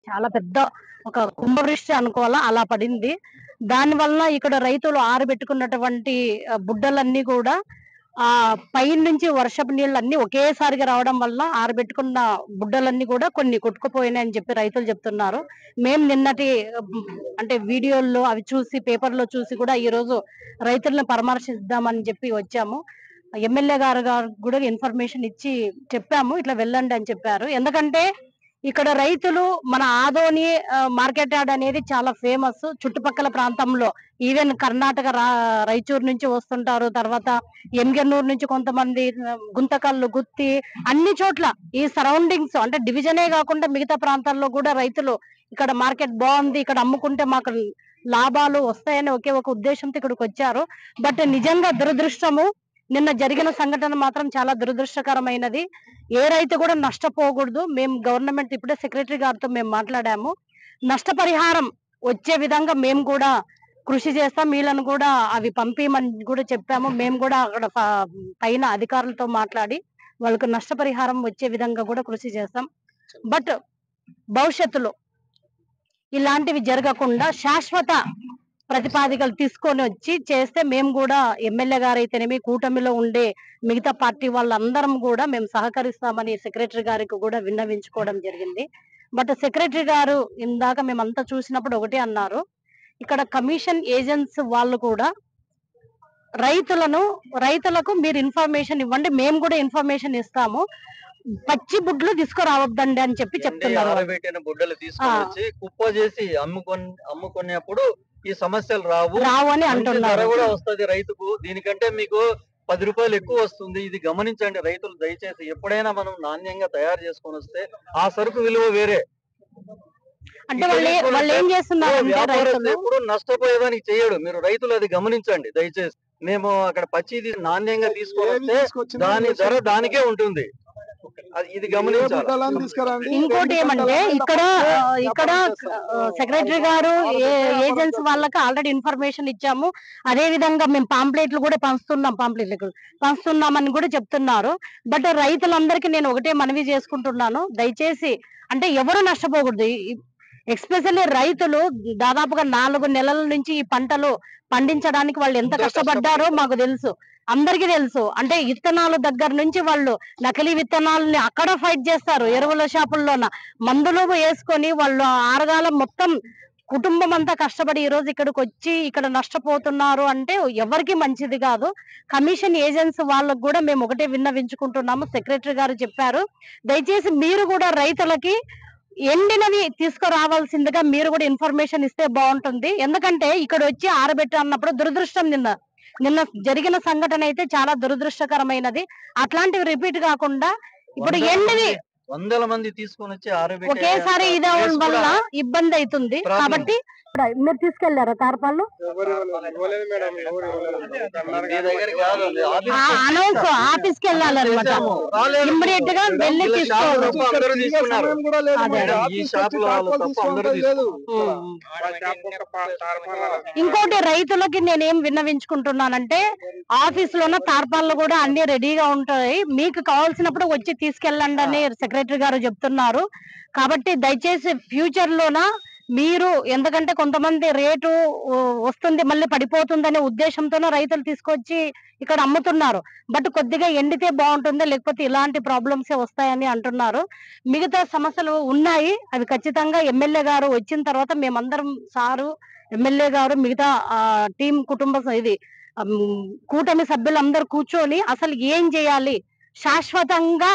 చాలా పెద్ద ఒక కుంభవృష్టి అనుకోవాలా అలా పడింది. దాని వలన ఇక్కడ రైతులు ఆరబెట్టుకున్నటువంటి బుడ్డలన్నీ కూడా పైనుంచి వర్షపు నీళ్ళన్నీ ఒకేసారిగా రావడం వల్ల ఆరబెట్టుకున్న బుడ్డలన్నీ కూడా కొన్ని కొట్టుకుపోయినాయని చెప్పి రైతులు చెప్తున్నారు. మేము నిన్నటి అంటే వీడియోల్లో అవి చూసి పేపర్‌లో చూసి కూడా ఈరోజు రైతులను పరామర్శిద్దామని చెప్పి వచ్చాము. ఎమ్మెల్యే గారు కూడా ఇన్ఫర్మేషన్ ఇచ్చి చెప్పాము. ఇట్లా వెళ్ళండి అని చెప్పారు. ఎందుకంటే ఇక్కడ రైతులు మన ఆదోని మార్కెట్ యార్డ్ అనేది చాలా ఫేమస్. చుట్టుపక్కల ప్రాంతంలో ఈవెన్ కర్ణాటక రాయచూరు నుంచి వస్తుంటారు. తర్వాత ఎమ్గెన్నూరు నుంచి కొంతమంది, గుంతకల్లు, గుత్తి అన్ని చోట్ల ఈ సరౌండింగ్స్ అంటే డివిజనే కాకుండా మిగతా ప్రాంతాల్లో కూడా రైతులు ఇక్కడ మార్కెట్ బాగుంది, ఇక్కడ అమ్ముకుంటే మాకు లాభాలు వస్తాయని ఒకే ఒక ఉద్దేశంతో ఇక్కడికి వచ్చారు. బట్ నిజంగా దురదృష్టము, నిన్న జరిగిన సంఘటన మాత్రం చాలా దురదృష్టకరమైనది. ఏ రైతు కూడా నష్టపోకూడదు. మేము గవర్నమెంట్ ఇప్పుడే సెక్రటరీ గారితో మేము మాట్లాడాము. నష్టపరిహారం వచ్చే విధంగా మేము కూడా కృషి చేస్తాం. వీళ్ళను కూడా అవి పంపిమని కూడా చెప్పాము. మేము కూడా అక్కడ పైన అధికారులతో మాట్లాడి వాళ్ళకు నష్టపరిహారం వచ్చే విధంగా కూడా కృషి చేస్తాం. బట్ భవిష్యత్తులో ఇలాంటివి జరగకుండా శాశ్వత ప్రతిపాదికలు తీసుకొని వచ్చి చేస్తే మేము కూడా ఎమ్మెల్యే గారు అయితేనేమి, కూటమిలో ఉండే మిగతా పార్టీ వాళ్ళందరం కూడా మేము సహకరిస్తామని సెక్రటరీ గారికి కూడా విన్నవించుకోవడం జరిగింది. బట్ సెక్రటరీ గారు ఇందాక మేమంతా చూసినప్పుడు ఒకటే అన్నారు, ఇక్కడ కమిషన్ ఏజెంట్స్ వాళ్ళు కూడా రైతులకు మీరు ఇన్ఫర్మేషన్ ఇవ్వండి, మేము కూడా ఇన్ఫర్మేషన్ ఇస్తాము, పచ్చి బుడ్లు తీసుకురావద్దండి అని చెప్పి చెప్తున్నారు. బుడ్డలు తీసుకొని వచ్చి కుప్ప చేసి అమ్ముకునేప్పుడు ఈ సమస్యలు రావు అని అంటున్నారు. కూడా వస్తుంది రైతుకు. దీనికంటే మీకు 10 రూపాయలు ఎక్కువ వస్తుంది. ఇది గమనించండి రైతులు దయచేసి. ఎప్పుడైనా మనం నాణ్యంగా తయారు చేసుకొని వస్తే ఆ సరుకు విలువ వేరే. అంటే వాళ్ళు ఏం చేస్తున్నారు, ఎప్పుడు నష్టపోయేదానికి చేయడు. మీరు రైతులు అది గమనించండి దయచేసి. మేము అక్కడ పచ్చిది నాణ్యంగా తీసుకొని వస్తే దాని ధర దానికే ఉంటుంది. ఇది గమనించాలి. ఇంకోటి ఏమంటే ఇక్కడ సెక్రటరీ గారు ఏజెన్సీ వాళ్ళకి ఆల్రెడీ ఇన్ఫర్మేషన్ ఇచ్చాము. అదే విధంగా మేము పాంప్లెట్లు కూడా పంచుతున్నామని కూడా చెప్తున్నారు. బట్ రైతులందరికీ నేను ఒకటే మనవి చేసుకుంటున్నాను, దయచేసి అంటే ఎవరు నష్టపోకూడదు. ఎస్పెషల్లీ రైతులు దాదాపుగా 4 నెలల నుంచి ఈ పంటలు పండించడానికి వాళ్ళు ఎంత కష్టపడ్డారో మాకు తెలుసు, అందరికీ తెలుసు. అంటే విత్తనాల దగ్గర నుంచి వాళ్ళు నకిలీ విత్తనాలని అక్కడ ఫైట్ చేస్తారు, ఎరువుల షాపుల్లోన మందులు వేసుకొని వాళ్ళు ఆరగాల మొత్తం కుటుంబం అంతా కష్టపడి ఈ రోజు ఇక్కడికి వచ్చి ఇక్కడ నష్టపోతున్నారు అంటే ఎవరికి మంచిది కాదు. కమిషన్ ఏజెన్సీ వాళ్ళకు కూడా మేము ఒకటే విన్నవించుకుంటున్నాము. సెక్రటరీ గారు చెప్పారు, దయచేసి మీరు కూడా రైతులకి ఎండినవి తీసుకురావాల్సిందిగా మీరు కూడా ఇన్ఫర్మేషన్ ఇస్తే బాగుంటుంది. ఎందుకంటే ఇక్కడ వచ్చి ఆరబెట్టి అన్నప్పుడు దురదృష్టం, నిన్న జరిగిన సంఘటన అయితే చాలా దురదృష్టకరమైనది. అట్లాంటివి రిపీట్ కాకుండా ఇప్పుడు ఎండివి 100 మంది తీసుకొని వచ్చి ఒకేసారి ఇదే వల్ల ఇబ్బంది అవుతుంది. కాబట్టి మీరు తీసుకెళ్లారా తార్పాలు? అనౌన్స్ ఆఫీస్కి వెళ్ళాలన్నమాట. ఇమ్మీడియట్ గా వెళ్ళి తీసుకోవాలి. ఇంకోటి రైతులకి నేనేం విన్నవించుకుంటున్నానంటే, ఆఫీస్ లోన తార్పాలు కూడా అన్ని రెడీగా ఉంటాయి, మీకు కావాల్సినప్పుడు వచ్చి తీసుకెళ్ళండి అని సెక్రటరీ గారు చెప్తున్నారు. కాబట్టి దయచేసి ఫ్యూచర్ లోన మీరు, ఎందుకంటే కొంతమంది రేటు వస్తుంది మళ్ళీ పడిపోతుందనే ఉద్దేశంతోనే రైతులు తీసుకొచ్చి ఇక్కడ అమ్ముతున్నారు. బట్ కొద్దిగా ఎండితే బాగుంటుంది, లేకపోతే ఇలాంటి ప్రాబ్లమ్స్ వస్తాయని అంటున్నారు. మిగతా సమస్యలు ఉన్నాయి, అవి ఖచ్చితంగా ఎమ్మెల్యే గారు వచ్చిన తర్వాత మేమందరం, సారు, ఎమ్మెల్యే గారు, మిగతా టీం ఇది కూటమి సభ్యులందరూ కూర్చొని అసలు ఏం చేయాలి శాశ్వతంగా